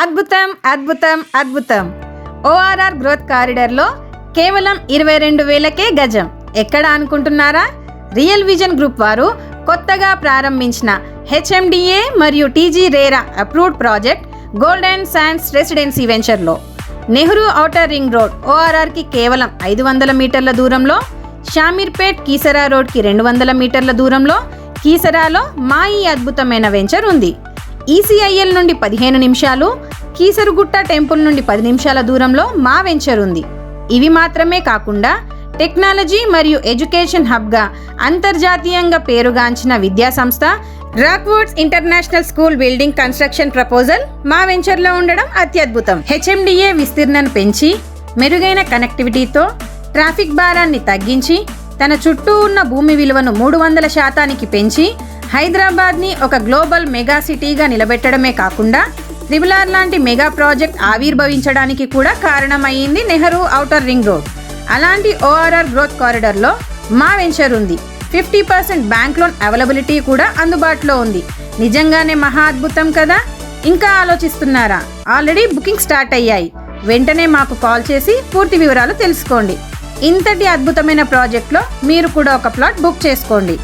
అద్భుతం అద్భుతం అద్భుతం. ఓఆర్ఆర్ గ్రోత్ కారిడార్లో కేవలం 22,000కే గజం. ఎక్కడ అనుకుంటున్నారా? రియల్ విజన్ గ్రూప్ వారు కొత్తగా ప్రారంభించిన హెచ్ఎండిఏ మరియు TG RERA approved project gold and sands residency వెంచర్లో నెహ్రూ ఔటర్ రింగ్ రోడ్ ఓఆర్ఆర్కి కేవలం 500 మీటర్ల దూరంలో, షామీర్పేట్ కీసరా రోడ్కి 200 మీటర్ల దూరంలో కీసరాలో మా ఈ అద్భుతమైన వెంచర్ ఉంది. ఈసీఐఎల్ నుండి 15 నిమిషాలు, కీసరుగుట్ట టెంపుల్ నుండి 10 నిమిషాల దూరంలో మా వెంచర్ ఉంది. ఇవి మాత్రమే కాకుండా టెక్నాలజీ మరియు ఎడ్యుకేషన్ హబ్గా అంతర్జాతీయంగా పేరుగాంచిన విద్యాసంస్థ Rockwoods international school building construction proposal మా వెంచర్లో ఉండడం అత్యద్భుతం. హెచ్ఎండిఏ విస్తీర్ణను పెంచి మెరుగైన కనెక్టివిటీతో ట్రాఫిక్ భారాన్ని తగ్గించి తన చుట్టూ ఉన్న భూమి విలువను 300% పెంచి హైదరాబాద్ని ఒక గ్లోబల్ మెగా సిటీగా నిలబెట్టడమే కాకుండా త్రిబుల్-ఆర్ లాంటి మెగా ప్రాజెక్ట్ ఆవిర్భవించడానికి కూడా కారణమయ్యింది నెహ్రూ ఔటర్ రింగ్ రోడ్. అలాంటి ఓఆర్ఆర్ గ్రోత్ కారిడార్లో మా వెంచర్ ఉంది. 50% బ్యాంక్ లోన్ అవైలబిలిటీ కూడా అందుబాటులో ఉంది. నిజంగానే మహా అద్భుతం కదా. ఇంకా ఆలోచిస్తున్నారా? ఆల్రెడీ బుకింగ్ స్టార్ట్ అయ్యాయి. వెంటనే మాకు కాల్ చేసి పూర్తి వివరాలు తెలుసుకోండి. ఇంతటి అద్భుతమైన ప్రాజెక్ట్లో మీరు కూడా ఒక ప్లాట్ బుక్ చేసుకోండి.